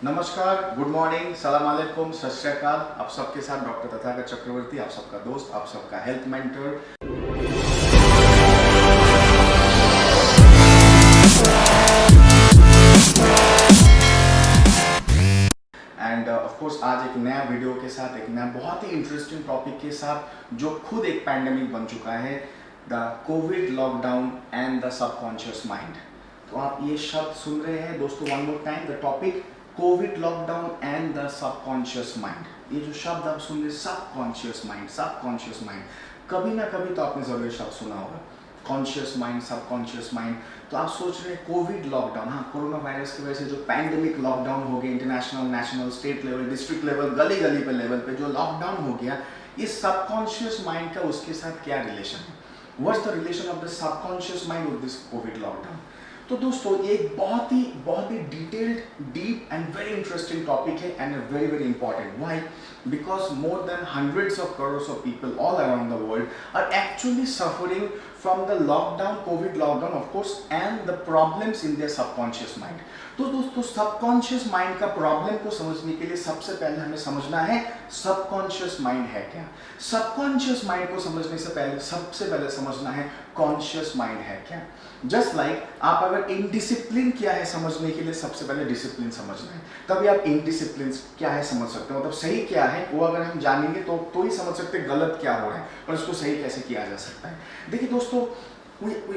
नमस्कार, good morning, सलाम अलैकुम, सत श्री अकाल। आप सबके साथ डॉक्टर तथागत चक्रवर्ती, आप सबका दोस्त, आप सबका health mentor. End of course आज एक नया वीडियो के साथ, एक नया बहुत ही इंटरेस्टिंग टॉपिक के साथ, जो खुद एक पैंडेमिक बन चुका है, the covid lockdown and the subconscious mind. तो आप ये शब्द सुन रहे हैं दोस्तों, one more time, the topic covid lockdown and the subconscious mind. ये जो शब्द आप सुन रहे, सबकॉन्शियस माइंड, सबकॉन्शियस माइंड, कभी ना कभी तो आपने जरूर शब्द सुना होगा, कॉन्शियस माइंड, सबकॉन्शियस माइंड। तो आप सोच रहे हैं कोविड लॉकडाउन, हाँ, कोरोना वायरस की वजह से जो पैंडेमिक लॉकडाउन हो गया, international, national, state level, district level, गली गली पे लेवल पे जो लॉकडाउन हो गया, ये सबकॉन्शियस माइंड का उसके साथ क्या रिलेशन है? What's the relation of the subconscious mind with this covid lockdown? तो दोस्तों ये एक बहुत ही detailed, deep and very interesting topic है and very very important. Why? Because more than hundreds of crore of people all around the world are actually suffering from the lockdown, COVID lockdown of course, and the problems in their subconscious mind. तो दोस्तों subconscious mind का problem को समझने के लिए सबसे पहले हमें समझना है सबकॉन्शियस माइंड है क्या। सबकॉन्शियस माइंड को समझने से पहले सबसे पहले समझना है कॉन्शियस माइंड है क्या। जस्ट लाइक आप अगर इनडिसिप्लिन क्या है समझने के लिए सबसे पहले डिसिप्लिन समझना है, तभी आप इनडिसिप्लिन क्या है समझ सकते हो। मतलब सही क्या है वो अगर हम जानेंगे तो ही समझ सकते हैं गलत क्या हो रहा है और उसको सही कैसे किया जा सकता है। देखिए दोस्तों,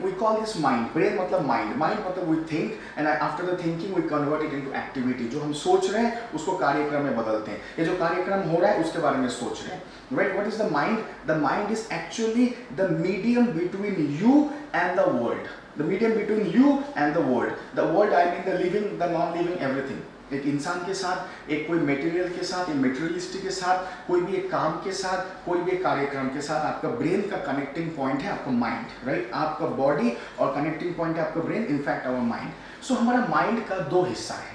we call this mind. brain मतलब mind, mind मतलब we think and after the thinking we convert it into activity. जो हम सोच रहे हैं उसको कार्यक्रम में बदलते हैं, ये जो कार्यक्रम हो रहा है उसके बारे में सोच रहे हैं, right? What is the mind? The mind is actually the medium between you and the world. The medium between you and the world. The world I mean the living, the non-living, everything. एक इंसान के साथ, एक कोई material के साथ, एक materialistic के साथ, कोई भी एक काम के साथ, कोई भी एक कार्यक्रम के साथ आपका ब्रेन का कनेक्टिंग पॉइंट है आपका माइंड, राइट? आपका बॉडी और कनेक्टिंग पॉइंट है आपका ब्रेन, इनफैक्ट आवर माइंड। सो हमारा माइंड का दो हिस्सा है,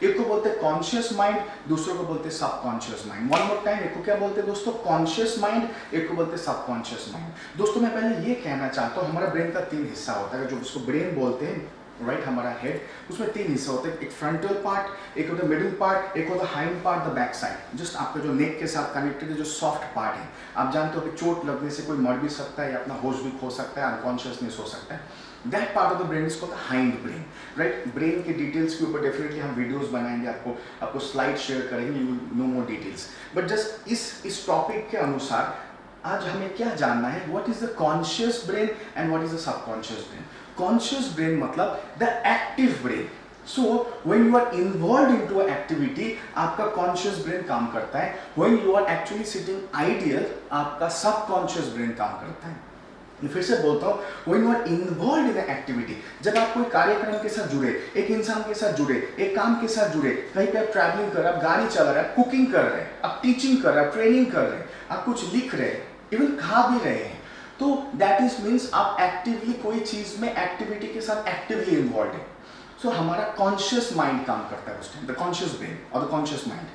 एक को बोलते हैं कॉन्शियस माइंड, दूसरे को बोलते हैं subconscious mind. One more time, एक को क्या बोलते हैं दोस्तों? कॉन्शियस माइंड, एक को बोलते हैं सबकॉन्शियस माइंड। दोस्तों मैं पहले ये कहना चाहता हूँ, हमारा ब्रेन का तीन हिस्सा होता है, जो उसको ब्रेन बोलते हैं, राइट? हमारा हेड, उसमें तीन हिस्सा होते हैं, एक फ्रंटल पार्ट, एक होता है मिडिल पार्ट, एक होता है hind part, the back side, just आपका जो नेक के साथ कनेक्टेड है, जो सॉफ्ट पार्ट है। आप जानते हो कि चोट लगने से कोई मर भी सकता है या अपना होश भी खो सकता है, अनकॉन्शियसनेस हो सकता है। That part of the brain is called the hind brain, right? Brain के डिटेल्स के ऊपर डेफिनेटली हम वीडियोस बनाएंगे, आपको स्लाइड शेयर करेंगे, you will know more details. But just इस टॉपिक के अनुसार आज हमें क्या जानना है, what is the conscious brain and what is the subconscious brain. Conscious brain मतलब the active brain. So when you are involve into a activity, आपका कॉन्शियस ब्रेन काम करता है। When you are actually sitting ideal, आपका subconscious brain काम करता है। मैं फिर से बोलता हूँ, when you are involve in a activity, जब आप कोई कार्यक्रम के साथ जुड़े, एक इंसान के साथ जुड़े, एक काम के साथ जुड़े, कहीं पे आप ट्रैवलिंग कर रहे हैं, आप गाड़ी चला रहे हैं, आप कुकिंग कर रहे हैं, आप टीचिंग कर रहे हैं, ट्रेनिंग कर रहे हैं, आप कुछ लिख रहे हैं, इवन खा भी रहे हैं, तो दैट इज मीन्स आप एक्टिवली कोई चीज में एक्टिविटी के साथ एक्टिवली इन्वॉल्व है। सो हमारा कॉन्शियस माइंड काम करता है उस टाइम, द कॉन्शियस ब्रेन और द कॉन्शियस माइंड।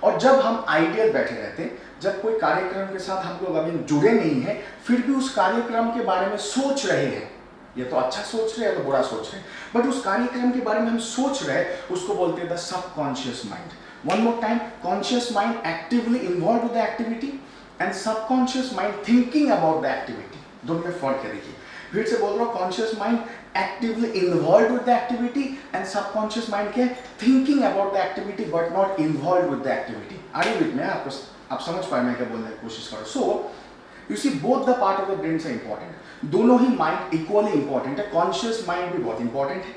और जब हम आइडियल बैठे रहते हैं, जब कोई कार्यक्रम के साथ हम लोग अभी जुड़े नहीं हैं, फिर भी उस कार्यक्रम के बारे में सोच रहे हैं, ये तो अच्छा सोच रहे हैं या तो बुरा सोच रहे हैं, बट उस कार्यक्रम के बारे में हम सोच रहे हैं, उसको बोलते हैं the subconscious mind. One more time, conscious mind actively involve with the activity and subconscious mind thinking about the activity. दोनों में फर्क है। देखिए फिर से बोल रहा हूँ, conscious mind actively involve with the activity and subconscious mind क्या है? Thinking about the activity but not involve with the activity. Are you with me? आप समझ पाए मैं क्या बोलने की कोशिश करूँ? So you see both the part of the brain से इंपॉर्टेंट, दोनों ही माइंड इक्वली इंपॉर्टेंट है। कॉन्शियस माइंड भी बहुत इंपॉर्टेंट है,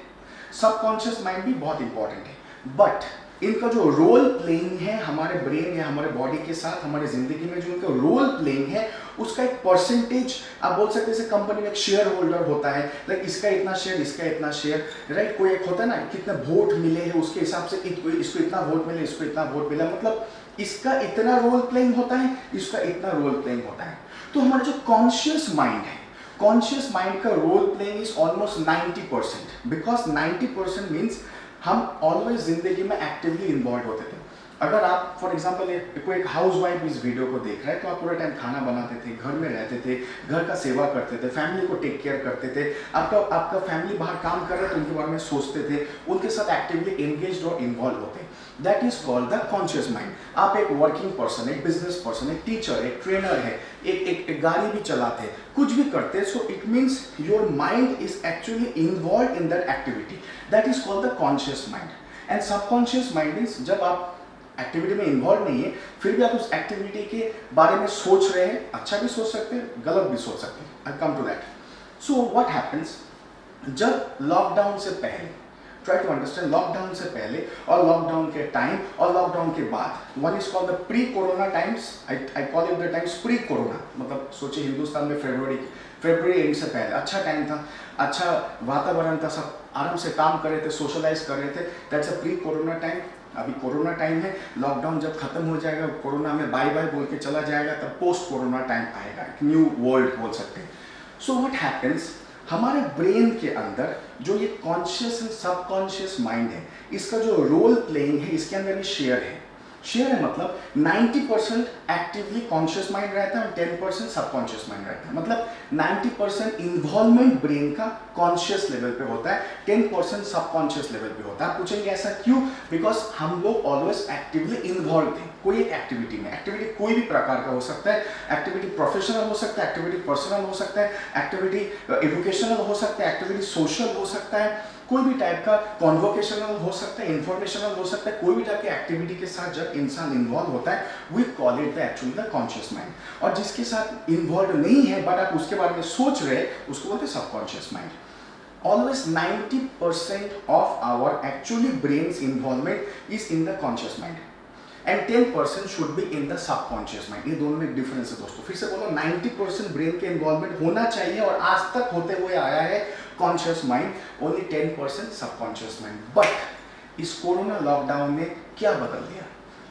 सबकॉन्शियस माइंड भी बहुत इंपॉर्टेंट है, बट इनका जो रोल प्लेइंग है हमारे ब्रेन या हमारे बॉडी के साथ, हमारे जिंदगी में जो इनका रोल प्लेइंग है, उसका एक परसेंटेज आप बोल सकते हैं। जैसे कंपनी में एक शेयर होल्डर होता है, लाइक इसका इतना शेयर, इसका इतना शेयर, राइट? कोई एक होता है ना, कितने वोट मिले हैं उसके हिसाब से इसको इतना वोट मिले, इसको इतना वोट मिला, मतलब इसका इतना रोल प्लेइंग होता है, इसका इतना रोल प्लेइंग होता है। तो हमारा जो कॉन्शियस माइंड है, कॉन्शियस माइंड का role playing is almost 90%, because 90% means हम ऑलवेज जिंदगी में एक्टिवली इन्वॉल्व होते थे। अगर आप फॉर एग्जांपल कोई एक हाउस वाइफ इस वीडियो को देख रहा है तो आप पूरा टाइम खाना बनाते थे, घर में रहते थे, घर का सेवा करते थे, फैमिली को टेक केयर करते थे, आपका फैमिली बाहर काम कर रहे थे तो उनके बारे में सोचते थे, उनके साथ एक्टिवली एंगेज और इन्वॉल्व होते। That is called the conscious mind. आप एक वर्किंग पर्सन, एक बिजनेस पर्सन, एक टीचर, एक ट्रेनर है, एक गाड़ी भी चलाते, कुछ भी करते, so it means your mind is actually involve in that activity. That is called the conscious mind. And subconscious mind is जब आप एक्टिविटी में इन्वॉल्व नहीं है फिर भी आप उस एक्टिविटी के बारे में सोच रहे हैं, अच्छा भी सोच सकते हैं, गलत भी सोच सकते हैं। I come to that. So what happens, जब लॉकडाउन से पहले, ट्राई टू अंडरस्टैंड, लॉकडाउन से पहले और लॉकडाउन के टाइम और लॉकडाउन के बाद, one is called the pre corona times, I call it the times pre corona. मतलब सोचिए हिंदुस्तान में फरवरी एंड से पहले अच्छा टाइम था, अच्छा वातावरण था, सब आराम से काम कर रहे थे, सोशलाइज कर रहे थे। That's a pre corona time. अभी कोरोना टाइम है, लॉकडाउन जब खत्म हो जाएगा, कोरोना में बाय बाय बोल के चला जाएगा, तब पोस्ट कोरोना टाइम आएगा, एक न्यू वर्ल्ड बोल सकते हैं। सो व्हाट हैपेंस, हमारे ब्रेन के अंदर जो ये कॉन्शियस एंड सबकॉन्शियस माइंड है, इसका जो रोल प्लेइंग है, इसके अंदर ये शेयर है। शेयर है मतलब 90% एक्टिवली कॉन्शियस माइंड रहता है और 10% सबकॉन्शियस माइंड रहता है। मतलब 90% इन्वॉल्वमेंट ब्रेन का कॉन्शियस लेवल पे होता है, 10% सबकॉन्शियस लेवल पे होता है। आप पूछेंगे ऐसा क्यों? बिकॉज हम लोग ऑलवेज एक्टिवली इन्वॉल्व थे कोई एक एक्टिविटी में। एक्टिविटी कोई भी प्रकार का हो सकता है, एक्टिविटी प्रोफेशनल हो सकता है, एक्टिविटी पर्सनल हो सकता है, एक्टिविटी एजुकेशनल हो सकता है, एक्टिविटी सोशल हो सकता है, कोई भी टाइप का कॉन्वोकेशनल हो सकता है, इंफॉर्मेशनल हो सकता है। कोई भी टाइप की एक्टिविटी के साथ जब इंसान इन्वॉल्व होता है, we call it the actually the conscious mind. और जिसके साथ इन्वॉल्व नहीं है बट आप उसके बारे में सोच रहे हैं, उसको बोलते हैं subconscious mind. Always 90% of our actually brain's involvement is in the conscious mind and 10% should be in the subconscious mind। ये दोनों में एक डिफरेंस है दोस्तों। फिर से बोलो, 90% ब्रेन के इन्वॉल्वमेंट होना चाहिए और आज तक होते हुए आया है conscious mind, only 10% subconscious mind. But इस कोरोना लॉकडाउन ने क्या बदल दिया?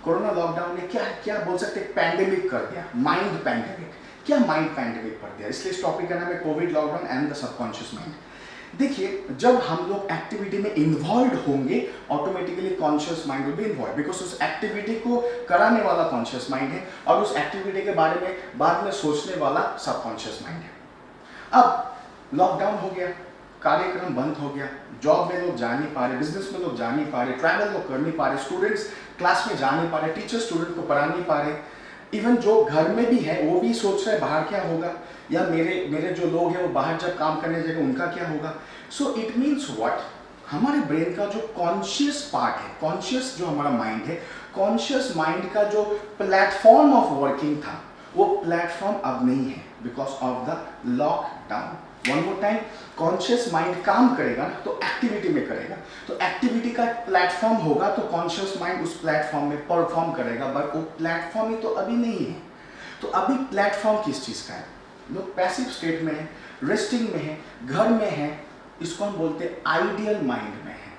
कोरोना लॉकडाउन ने क्या क्या बोल सकते हैं, पैंडेमिक कर दिया, माइंड पैंडेमिक। क्या माइंड पैंडेमिक कर दिया? इसलिए इस टॉपिक का नाम है Covid lockdown and the subconscious mind. देखिए, जब हम लोग एक्टिविटी में इन्वॉल्व होंगे, automatically conscious mind will be involve, because उस एक्टिविटी को कराने वाला कॉन्शियस माइंड है और उस एक्टिविटी के बारे में बाद में सोचने वाला सबकॉन्शियस माइंड है। अब लॉकडाउन हो गया, कार्यक्रम बंद हो गया, जॉब में लोग जा नहीं पा रहे, बिजनेस में लोग जा नहीं पा रहे, ट्रैवल लोग कर नहीं पा रहे, स्टूडेंट्स क्लास में जा नहीं पा रहे, टीचर स्टूडेंट को पढ़ा नहीं पा रहे, इवन जो घर में भी है वो भी सोच रहे बाहर क्या होगा, या मेरे जो लोग हैं वो बाहर जब काम करने जाएंगे उनका क्या होगा। सो इट मीन्स व्हाट, हमारे ब्रेन का जो कॉन्शियस पार्ट है, कॉन्शियस जो हमारा माइंड है, कॉन्शियस माइंड का जो प्लेटफॉर्म ऑफ वर्किंग था, वो प्लेटफॉर्म अब नहीं है because of the lockdown. One more time, conscious mind काम करेगा ना तो एक्टिविटी में करेगा, तो एक्टिविटी का प्लेटफॉर्म होगा तो कॉन्शियस माइंड उस प्लेटफॉर्म में परफॉर्म करेगा, बट वो प्लेटफॉर्म ही तो अभी नहीं है। तो अभी प्लेटफॉर्म किस चीज़ का है? लोग पैसिव स्टेट में है, रेस्टिंग में है, घर में है, इसको हम बोलते हैं आइडियल माइंड में है।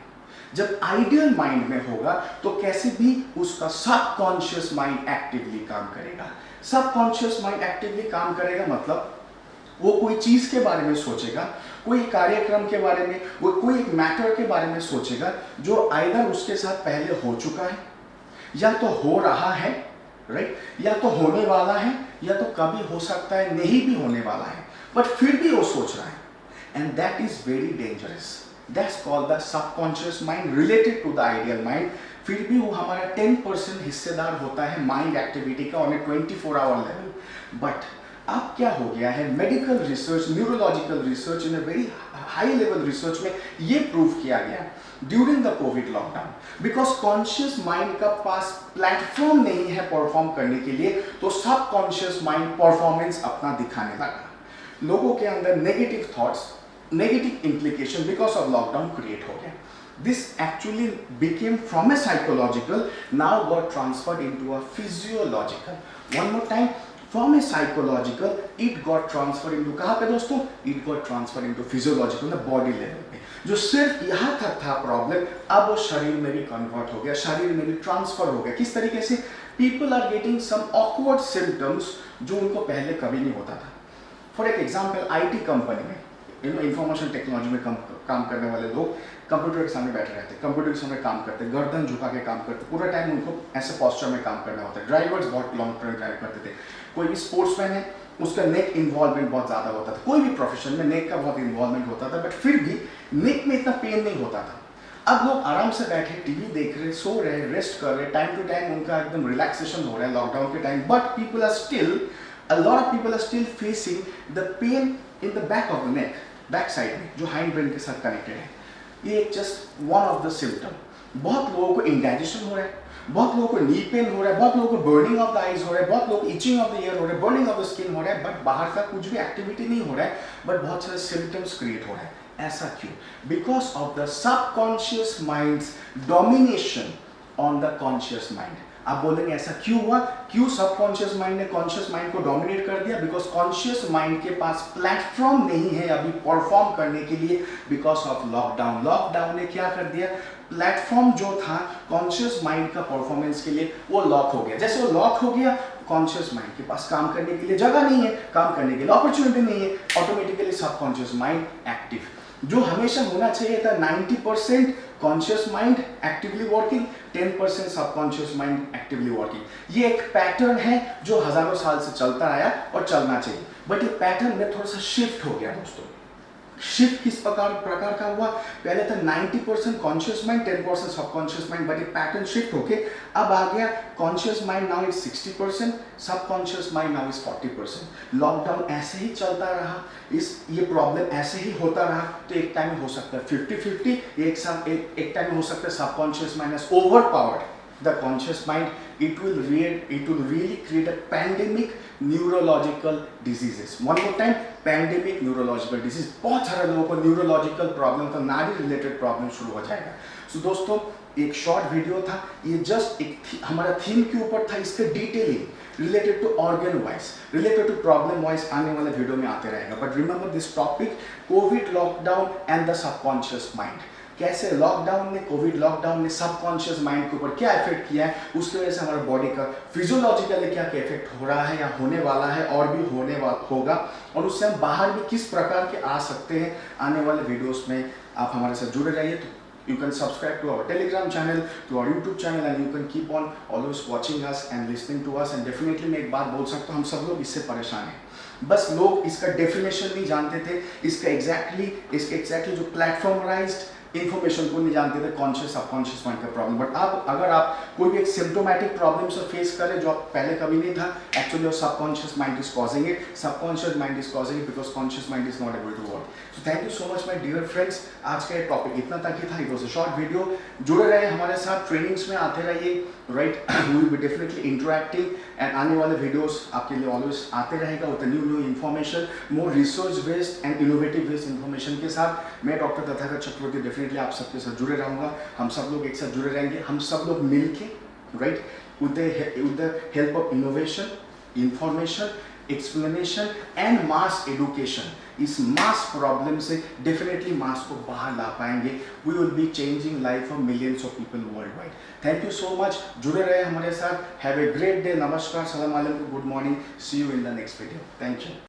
जब आइडियल माइंड में होगा तो कैसे भी उसका सबकॉन्शियस माइंड एक्टिवली काम करेगा। सबकॉन्शियस माइंड एक्टिवली काम करेगा मतलब वो कोई चीज के बारे में सोचेगा, कोई कार्यक्रम के बारे में, वो कोई एक मैटर के बारे में सोचेगा जो आइदर उसके साथ पहले हो चुका है, या तो हो रहा है, राइट, या तो होने वाला है, या तो कभी हो सकता है नहीं भी होने वाला है, बट फिर भी वो सोच रहा है। And that is very dangerous. That's called the subconscious mind related to the ideal mind. फिर भी वो हमारा 10% हिस्सेदार होता है माइंड एक्टिविटी का on a 24 hour level. But अब क्या हो गया है, medical research, neurological research, in a very high level research में ये प्रूव किया गया during the covid lockdown, because conscious mind का पास प्लेटफॉर्म नहीं है परफॉर्म करने के लिए, तो सबकॉन्शियस माइंड परफॉर्मेंस अपना दिखाने लगा। लोगों के अंदर negative thoughts, negative implication because of lockdown create हो गया। This actually became from a psychological, now got transferred into a physiological. One more time, from a psychological, it got transferred into कहाँ पे दोस्तों? It got transferred into physiological, the body level पे। जो सिर्फ यहाँ तक था प्रॉब्लम, अब वो शरीर में भी कन्वर्ट हो गया, शरीर में भी ट्रांसफर हो गया। किस तरीके से? People are getting some awkward symptoms जो उनको पहले कभी नहीं होता था। फॉर एक एग्जाम्पल, IT कंपनी में, इंफॉर्मेशन टेक्नोलॉजी में काम करने वाले लोग कंप्यूटर के सामने बैठे रहते, कंप्यूटर के सामने काम करते, गर्दन झुका के काम करते, पूरा टाइम उनको ऐसे पॉस्चर में काम करना होता है। ड्राइवर्स बहुत लॉन्ग टर्म ड्राइव करते थे, कोई भी स्पोर्ट्समैन है उसका नेक इन्वॉल्वमेंट बहुत ज़्यादा होता था, कोई भी प्रोफेशन में नेक का बहुत इन्वॉल्वमेंट होता था, बट फिर भी नेक में इतना पेन नहीं होता था। अब लोग आराम से बैठे टीवी देख रहे, सो रहे, रेस्ट कर रहे, टाइम टू टाइम उनका एकदम रिलैक्सेशन हो रहा है लॉकडाउन के time, but people are still, a lot of people are still facing the pain in the back of the neck, back side में जो हाइंड ब्रेन के साथ कनेक्टेड है। ये just one of the symptom. बहुत लोगों को इंडाइजेशन हो रहा है, बहुत लोगों को नी पेन हो रहा है, बहुत लोगों को बर्निंग ऑफ द आईज हो रहा है, बहुत लोगों को इचिंग ऑफ द ईयर हो रहा है, बर्निंग ऑफ द स्किन हो रहा है, बट बाहर का कुछ भी एक्टिविटी नहीं हो रहा है, बट बहुत सारे सिम्टम्स क्रिएट हो रहा है। ऐसा क्यों? Because of the subconscious minds domination on the conscious mind. आप बोलेंगे ऐसा क्यों हुआ, क्यों सबकॉन्शियस माइंड ने कॉन्शियस माइंड को डोमिनेट कर दिया? बिकॉज कॉन्शियस माइंड के पास प्लेटफॉर्म नहीं है अभी परफॉर्म करने के लिए, बिकॉज ऑफ लॉकडाउन। लॉकडाउन ने क्या कर दिया, प्लेटफॉर्म जो था कॉन्शियस माइंड का परफॉर्मेंस के लिए वो लॉक हो गया। जैसे वो लॉक हो गया, कॉन्शियस माइंड के पास काम करने के लिए जगह नहीं है, काम करने के लिए अपॉर्चुनिटी नहीं है, ऑटोमेटिकली सबकॉन्शियस माइंड एक्टिव। जो हमेशा होना चाहिए था 90% conscious mind actively working, 10% subconscious mind actively working. ये एक पैटर्न है जो हजारों साल से चलता आया और चलना चाहिए, बट ये पैटर्न में थोड़ा सा शिफ्ट हो गया दोस्तों। शिफ्ट किस प्रकार का हुआ? पहले था 90% conscious mind, 10% subconscious mind, but ये पैटर्न शिफ्ट होके अब आ गया conscious mind now is 60%, subconscious mind now is 40%। Lockdown ऐसे ही चलता रहा, ये प्रॉब्लम ऐसे ही होता रहा, तो एक टाइम में हो सकता है 50-50, एक टाइम में हो सकता है subconscious mind has overpowered the conscious mind. It will really create a pandemic neurological diseases. One more time, pandemic neurological disease. बहुत सारे लोगों को न्यूरोलॉजिकल प्रॉब्लम का, नाड़ी रिलेटेड प्रॉब्लम शुरू हो जाएगा। सो दोस्तों, एक शॉर्ट वीडियो था, ये जस्ट एक हमारा थीम के ऊपर था, इसके detailing related to organ wise, related to problem wise आने वाले वीडियो में आते रहेगा। But remember this topic, covid lockdown and the subconscious mind. कैसे लॉकडाउन ने, कोविड लॉकडाउन ने सबकॉन्शियस माइंड के ऊपर क्या इफेक्ट किया है, उसकी वजह से हमारे बॉडी का फिजियोलॉजिकली क्या क्या इफेक्ट हो रहा है या होने वाला है और भी होगा, और उससे हम बाहर भी किस प्रकार के आ सकते हैं। आने वाले वीडियोस में आप हमारे साथ जुड़े रहिए। तो you can subscribe to our Telegram channel, to our YouTube channel, and you can keep on always watching us and listening to us. And definitely मैं एक बात बोल सकता हूँ, हम सब लोग इससे परेशान हैं, बस लोग इसका डेफिनेशन नहीं जानते थे, इसका एग्जैक्टली जो प्लेटफॉर्मराइज्ड इन्फॉर्मेशन को नहीं जानते थे, कॉन्शियस सबकॉन्शियस माइंड का प्रॉब्लम। बट अब अगर आप कोई भी एक सिम्टोमेटिक प्रॉब्लम से फेस करें जो आप पहले कभी नहीं था, actually your subconscious mind is causing it, subconscious mind is causing it, because conscious mind is not able to work. So thank you so much my dear friends. आज का ये टॉपिक इतना तक ही था, it was a short video. जुड़े रहे हमारे साथ, ट्रेनिंग्स में आते रहिए, right, we will be definitely interacting, and आने वाले वीडियोस आपके लिए ऑलवेज आते रहेगा with new information, more research based and innovative based information के साथ। मैं डॉक्टर तथागत चक्रवर्ती डेफिनेटली आप सबके साथ जुड़े रहूँगा, हम सब लोग एक साथ जुड़े रहेंगे, हम सब लोग मिलके, right, with the help of innovation, information, explanation and mass education, इस मास प्रॉब्लम से डेफिनेटली मास को बाहर ला पाएंगे। We will be changing life of millions of people world wide. Thank you so much, जुड़े रहे हमारे साथ। हैव ए ग्रेट डे, नमस्कार, सलाम अलैकुम, good morning, see you in the next video. Thank you.